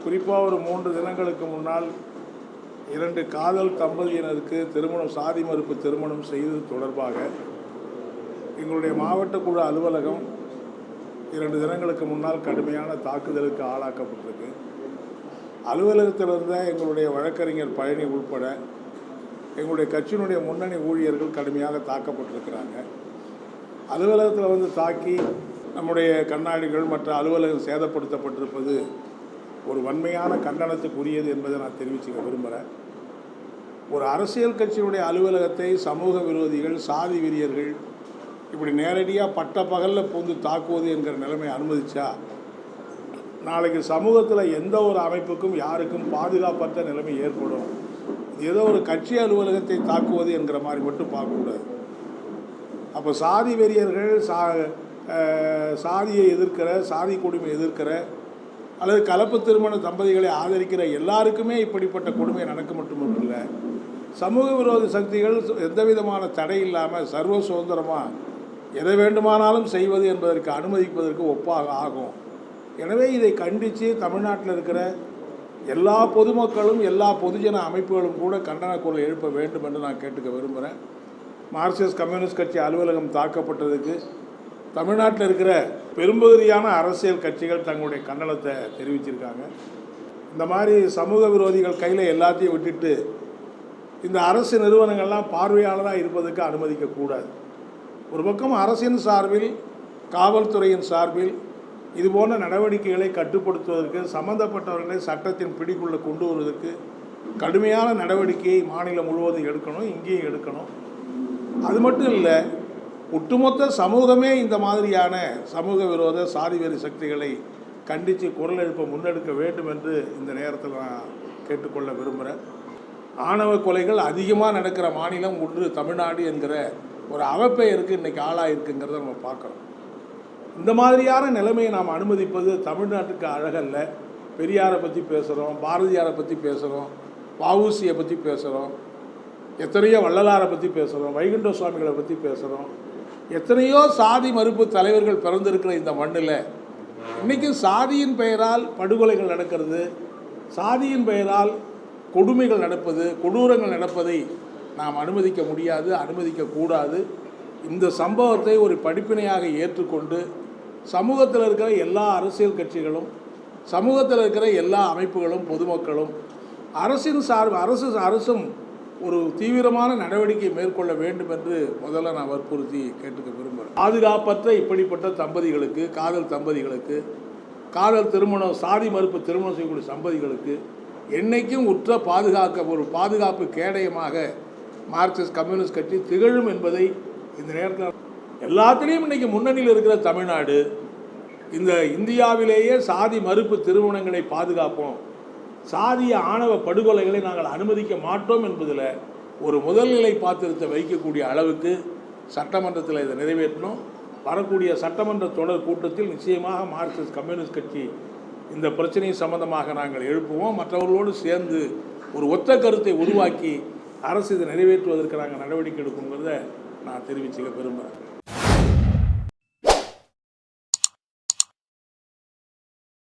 குறிப்பாக ஒரு 3 தினங்களுக்கு முன்னால் 2 காதல் தம்பதியினருக்கு திருமணம், சாதி மறுப்பு திருமணம் செய்தது தொடர்பாக எங்களுடைய மாவட்ட குழு அலுவலகம் 2 தினங்களுக்கு முன்னால் கடுமையான தாக்குதலுக்கு ஆளாக்கப்பட்டிருக்கு. அலுவலகத்தில் இருந்த எங்களுடைய வழக்கறிஞர் பழனி உட்பட எங்களுடைய கட்சியினுடைய முன்னணி ஊழியர்கள் கடுமையாக தாக்கப்பட்டிருக்கிறாங்க. அலுவலகத்தில் வந்து தாக்கி நம்முடைய கண்ணாடிகள் மற்ற அலுவலகம் சேதப்படுத்தப்பட்டிருப்பது ஒரு வன்மையான கண்டனத்துக்குரியது என்பதை நான் தெரிவிச்சுக்க விரும்புகிறேன். ஒரு அரசியல் கட்சியுடைய அலுவலகத்தை சமூக விரோதிகள், சாதி வெறியர்கள் இப்படி நேரடியாக பட்ட பகலில் பூந்து தாக்குவது என்கிற நிலைமை அனுமதிச்சா நாளைக்கு சமூகத்தில் எந்த ஒரு அமைப்புக்கும் யாருக்கும் பாதுகாப்பற்ற நிலைமை ஏற்படும். ஏதோ ஒரு கட்சி அலுவலகத்தை தாக்குவது என்கிற மாதிரி மட்டும் பார்க்கக்கூடாது. அப்போ சாதி வெறியர்கள், சாதியை எதிர்க்கிற, சாதி கொடுமை எதிர்க்கிற அல்லது கலப்பு திருமண தம்பதிகளை ஆதரிக்கிற எல்லாருக்குமே இப்படிப்பட்ட கொடுமை நடக்க மட்டுமில்லை, சமூக விரோத சக்திகள் எந்த விதமான தடை இல்லாமல் சர்வ சுதந்திரமாக எதை வேண்டுமானாலும் செய்வது என்பதற்கு அனுமதிப்பதற்கு ஒப்பாக ஆகும். எனவே இதை கண்டித்து தமிழ்நாட்டில் இருக்கிற எல்லா பொதுமக்களும், எல்லா பொதுஜன அமைப்புகளும் கூட கண்டன குரல் எழுப்ப வேண்டும் என்று நான் கேட்டுக்க விரும்புகிறேன். மார்க்சிஸ்ட் கம்யூனிஸ்ட் கட்சி அலுவலகம் தாக்கப்பட்டதுக்கு தமிழ்நாட்டில் இருக்கிற பெரும்பகுதியான அரசியல் கட்சிகள் தங்களுடைய கண்டனத்தை தெரிவிச்சிருக்காங்க. இந்த மாதிரி சமூக விரோதிகள் கையில் எல்லாத்தையும் விட்டுட்டு இந்த அரசு நிறுவனங்கள்லாம் பார்வையாளராக இருப்பதற்கு அனுமதிக்கக்கூடாது. ஒரு பக்கம் அரசின் சார்பில், காவல்துறையின் சார்பில் இதுபோன்ற நடவடிக்கைகளை கட்டுப்படுத்துவதற்கு, சம்பந்தப்பட்டவர்களை சட்டத்தின் பிடிக்குள்ளே கொண்டு வருவதற்கு கடுமையான நடவடிக்கையை மாநிலம் முழுவதும் எடுக்கணும், இங்கேயும் எடுக்கணும். அது மட்டும் இல்லை, ஒட்டுமொத்த சமூகமே இந்த மாதிரியான சமூக விரோத சாதி வெறி சக்திகளை கண்டித்து குரல் எழுப்ப முன்னெடுக்க வேண்டும் என்று இந்த நேரத்தில் நான் கேட்டுக்கொள்ள விரும்புகிறேன். ஆணவ கொலைகள் அதிகமாக நடக்கிற மாநிலம் ஒன்று தமிழ்நாடு என்கிற ஒரு அவப்பெயருக்கு இன்றைக்கி ஆளாயிருக்குங்கிறத நம்ம பார்க்குறோம். இந்த மாதிரியான நிலைமையை நாம் அனுமதிப்பது தமிழ்நாட்டுக்கு அழகல்ல. பெரியாரை பற்றி பேசுகிறோம், பாரதியாரை பற்றி பேசுகிறோம், வஉசியை பற்றி பேசுகிறோம், எத்தனையோ வள்ளலாரை பற்றி பேசுகிறோம், வைகுண்ட சுவாமிகளை பற்றி பேசுகிறோம். எத்தனையோ சாதி மறுப்பு தலைவர்கள் பிறந்திருக்கிற இந்த மண்ணில் இன்றைக்கும் சாதியின் பெயரால் படுகொலைகள் நடக்கிறது, சாதியின் பெயரால் கொடுமைகள் நடப்பது, கொடூரங்கள் நடப்பதை நாம் அனுமதிக்க முடியாது, அனுமதிக்கக்கூடாது. இந்த சம்பவத்தை ஒரு படிப்பினையாக ஏற்றுக்கொண்டு சமூகத்தில் இருக்கிற எல்லா அரசியல் கட்சிகளும், சமூகத்தில் இருக்கிற எல்லா அமைப்புகளும், பொதுமக்களும் அரசும் ஒரு தீவிரமான நடவடிக்கை மேற்கொள்ள வேண்டும் என்று முதல்ல நான் வற்புறுத்தி கேட்டுக்க விரும்புகிறேன். பாதுகாப்பற்ற இப்படிப்பட்ட தம்பதிகளுக்கு, காதல் தம்பதிகளுக்கு, காதல் திருமணம், சாதி மறுப்பு திருமணம் செய்யக்கூடிய தம்பதிகளுக்கு என்றைக்கும் உற்ற ஒரு பாதுகாப்பு கேடயமாக மார்க்சிஸ்ட் கம்யூனிஸ்ட் கட்சி திகழும் என்பதை இந்த நேரத்தில் எல்லாத்துலேயும் இன்றைக்கி முன்னணியில் இருக்கிற தமிழ்நாடு இந்த இந்தியாவிலேயே சாதி மறுப்பு திருமணங்களை பாதுகாப்போம், சாதிய ஆணவ படுகொலைகளை நாங்கள் அனுமதிக்க மாட்டோம் என்பதில் ஒரு முதல்நிலை பாத்திரத்தை வைக்கக்கூடிய அளவுக்கு சட்டமன்றத்தில் இதை நிறைவேற்றணும். வரக்கூடிய சட்டமன்ற தொடர் கூட்டத்தில் நிச்சயமாக மார்க்சிஸ்ட் கம்யூனிஸ்ட் கட்சி இந்த பிரச்சனை சம்பந்தமாக நாங்கள் எழுப்புவோம். மற்றவர்களோடு சேர்ந்து ஒரு ஒத்த கருத்தை உருவாக்கி அரசு இதை நிறைவேற்றுவதற்கு நாங்கள் நடவடிக்கை எடுக்குங்கிறத நான் தெரிவிச்சுக்க விரும்புகிறேன்.